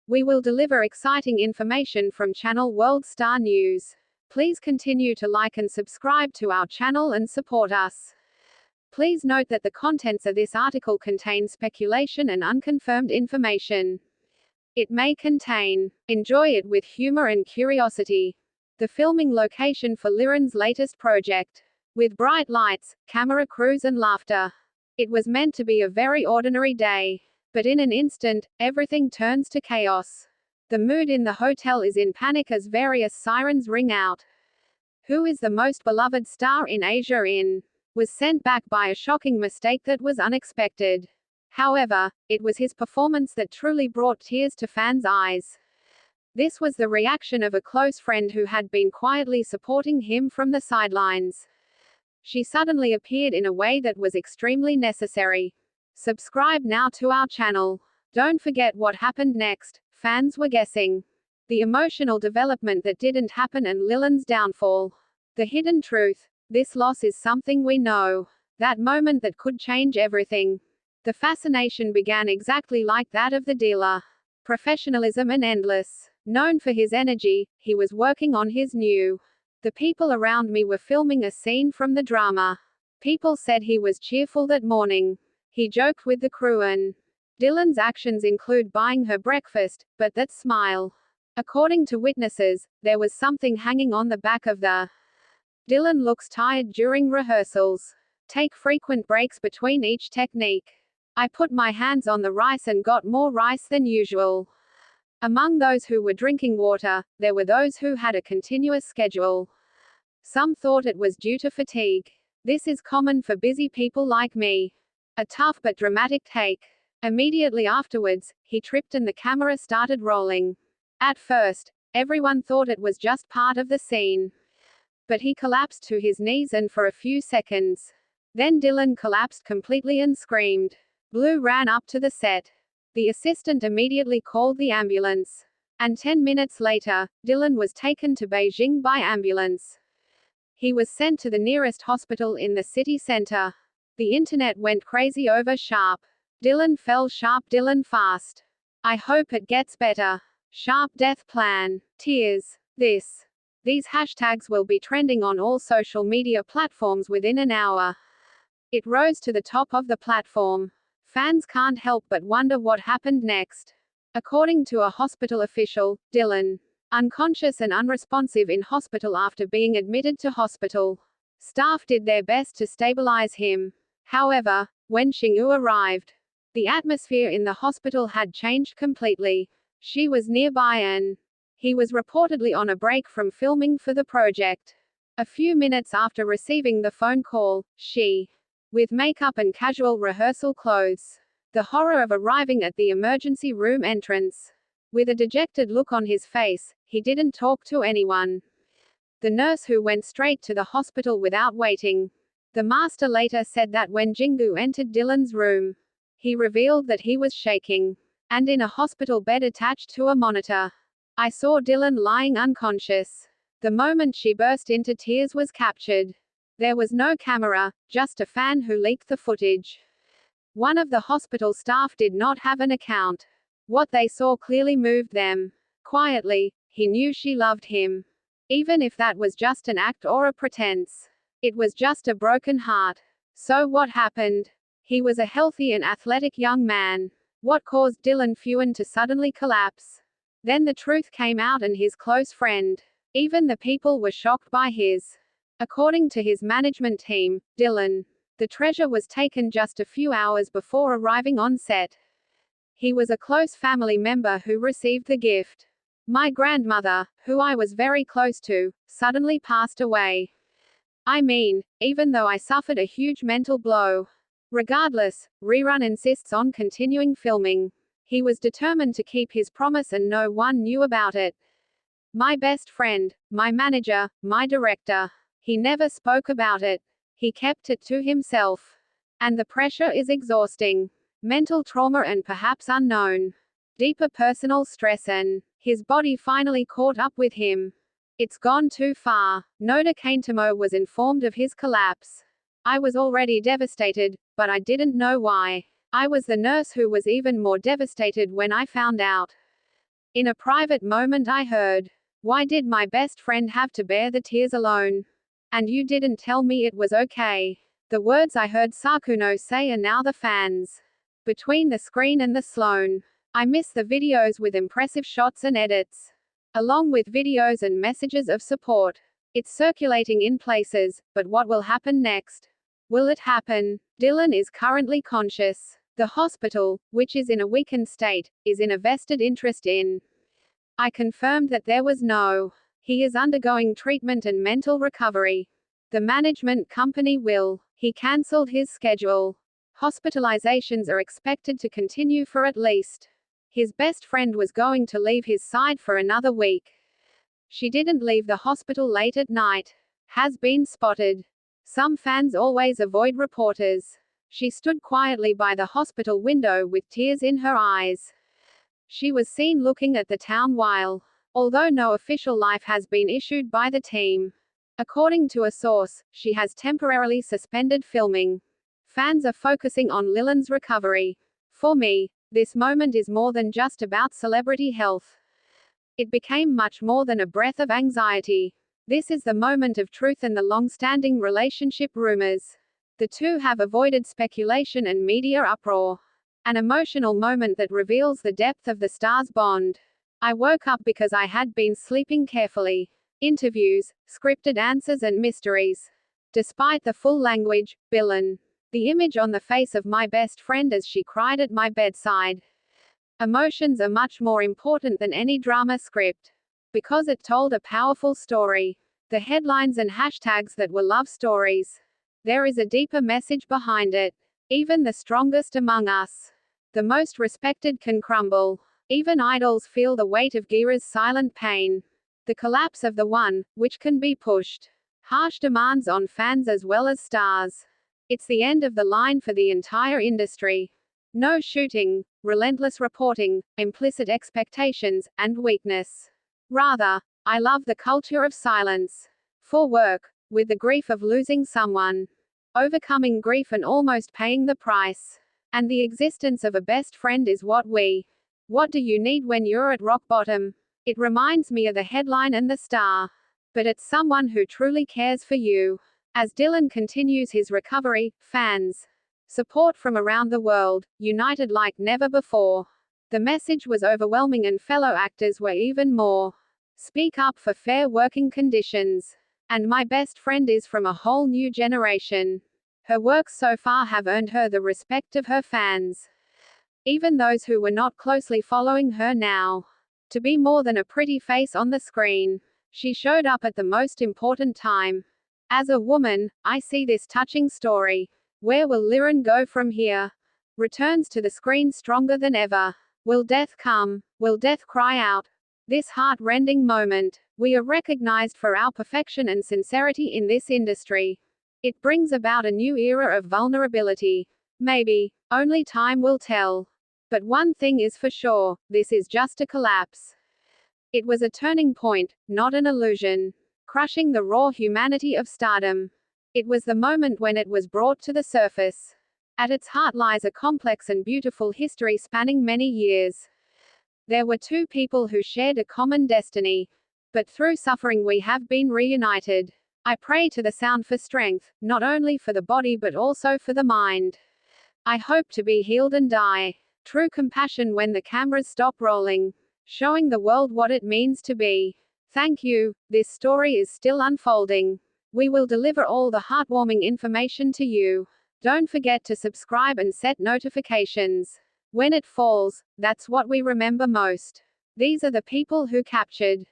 We will deliver exciting information from Channel World Star News. Please continue to like and subscribe to our channel and support us. Please note that the contents of this article contain speculation and unconfirmed information. It may contain. Enjoy it with humor and curiosity. The filming location for Liren's latest project. With bright lights, camera crews and laughter. It was meant to be a very ordinary day. But in an instant, everything turns to chaos. The mood in the hotel is in panic as various sirens ring out. Who is the most beloved star in Asia was sent back by a shocking mistake that was unexpected. However, it was his performance that truly brought tears to fans' eyes. This was the reaction of a close friend who had been quietly supporting him from the sidelines. She suddenly appeared in a way that was extremely necessary. Subscribe now to our channel. Don't forget what happened next. Fans were guessing. The emotional development that didn't happen and Lilen's downfall. The hidden truth. This loss is something we know. That moment that could change everything. The fascination began exactly like that of the dealer. Professionalism and endless. Known for his energy, he was working on his new. The people around me were filming a scene from the drama. People said he was cheerful that morning. He joked with the crew and Dylan's actions include buying her breakfast, but that smile. According to witnesses, there was something hanging on the back of the. Dylan looks tired during rehearsals. Take frequent breaks between each technique. I put my hands on the rice and got more rice than usual. Among those who were drinking water, there were those who had a continuous schedule. Some thought it was due to fatigue. This is common for busy people like me. A tough but dramatic take. Immediately afterwards, he tripped and the camera started rolling. At first, everyone thought it was just part of the scene. But he collapsed to his knees and for a few seconds. Then Dylan collapsed completely and screamed. Blue ran up to the set. The assistant immediately called the ambulance. And 10 minutes later, Dylan was taken to Beijing by ambulance. He was sent to the nearest hospital in the city center. The internet went crazy over Sharp. Dylan fell sharp, Dylan fast. I hope it gets better. Sharp death plan. Tears. These hashtags will be trending on all social media platforms within an hour. It rose to the top of the platform. Fans can't help but wonder what happened next. According to a hospital official, Dylan, unconscious and unresponsive in hospital after being admitted to hospital. Staff did their best to stabilize him. However, when Shenyue arrived, the atmosphere in the hospital had changed completely. She was nearby and he was reportedly on a break from filming for the project. A few minutes after receiving the phone call, she, with makeup and casual rehearsal clothes. The horror of arriving at the emergency room entrance. With a dejected look on his face, he didn't talk to anyone. The nurse who went straight to the hospital without waiting. The master later said that when Jinggu entered Dylan's room, he revealed that he was shaking. And in a hospital bed attached to a monitor. I saw Dylan lying unconscious. The moment she burst into tears was captured. There was no camera, just a fan who leaked the footage. One of the hospital staff did not have an account. What they saw clearly moved them. Quietly, he knew she loved him. Even if that was just an act or a pretense. It was just a broken heart. So what happened? He was a healthy and athletic young man. What caused Dylan Fuan to suddenly collapse? Then the truth came out and his close friend. Even the people were shocked by his. According to his management team, Dylan, the treasure was taken just a few hours before arriving on set. He was a close family member who received the gift. My grandmother, who I was very close to, suddenly passed away. I mean, even though I suffered a huge mental blow. Regardless, Rerun insists on continuing filming. He was determined to keep his promise and no one knew about it. My best friend, my manager, my director. He never spoke about it. He kept it to himself. And the pressure is exhausting. Mental trauma and perhaps unknown. Deeper personal stress and his body finally caught up with him. It's gone too far. Noda Kaintamo was informed of his collapse. I was already devastated, but I didn't know why. I was the nurse who was even more devastated when I found out. In a private moment I heard, "Why did my best friend have to bear the tears alone? And you didn't tell me it was okay." The words I heard Sakuno say are now the fans. Between the screen and the Sloan. I miss the videos with impressive shots and edits. Along with videos and messages of support. It's circulating in places, but what will happen next? Will it happen? Dylan is currently conscious. The hospital, which is in a weakened state, is in a vested interest in. I confirmed that there was no. He is undergoing treatment and mental recovery. The management company will. He cancelled his schedule. Hospitalizations are expected to continue for at least. His best friend was going to leave his side for another week. She didn't leave the hospital late at night. Has been spotted. Some fans always avoid reporters. She stood quietly by the hospital window with tears in her eyes. She was seen looking at the town while. Although no official life has been issued by the team. According to a source, she has temporarily suspended filming. Fans are focusing on Lillian's recovery. For me, this moment is more than just about celebrity health. It became much more than a breath of anxiety. This is the moment of truth and the long-standing relationship rumors. The two have avoided speculation and media uproar. An emotional moment that reveals the depth of the stars' bond. I woke up because I had been sleeping carefully. Interviews, scripted answers and mysteries. Despite the full language, Billen. The image on the face of my best friend as she cried at my bedside. Emotions are much more important than any drama script. Because it told a powerful story. The headlines and hashtags that were love stories. There is a deeper message behind it. Even the strongest among us. The most respected can crumble. Even idols feel the weight of Gira's silent pain. The collapse of the one, which can be pushed. Harsh demands on fans as well as stars. It's the end of the line for the entire industry. No shooting, relentless reporting, implicit expectations, and weakness. Rather, I love the culture of silence. For work, with the grief of losing someone. Overcoming grief and almost paying the price. And the existence of a best friend is what do you need when you're at rock bottom? It reminds me of the headline and the star. But it's someone who truly cares for you. As Dylan continues his recovery, fans. Support from around the world, united like never before. The message was overwhelming and fellow actors were even more. Speak up for fair working conditions. And my best friend is from a whole new generation. Her works so far have earned her the respect of her fans. Even those who were not closely following her now. To be more than a pretty face on the screen. She showed up at the most important time. As a woman, I see this touching story. Where will Liren go from here? Returns to the screen stronger than ever. Will death come? Will death cry out? This heart-rending moment. We are recognized for our perfection and sincerity in this industry. It brings about a new era of vulnerability. Maybe. Only time will tell. But one thing is for sure, this is just a collapse. It was a turning point, not an illusion. Crushing the raw humanity of stardom. It was the moment when it was brought to the surface. At its heart lies a complex and beautiful history spanning many years. There were two people who shared a common destiny. But through suffering we have been reunited. I pray to the sound for strength, not only for the body but also for the mind. I hope to be healed and die. True compassion when the cameras stop rolling. Showing the world what it means to be. Thank you, this story is still unfolding. We will deliver all the heartwarming information to you. Don't forget to subscribe and set notifications. When it falls, that's what we remember most. These are the people who captured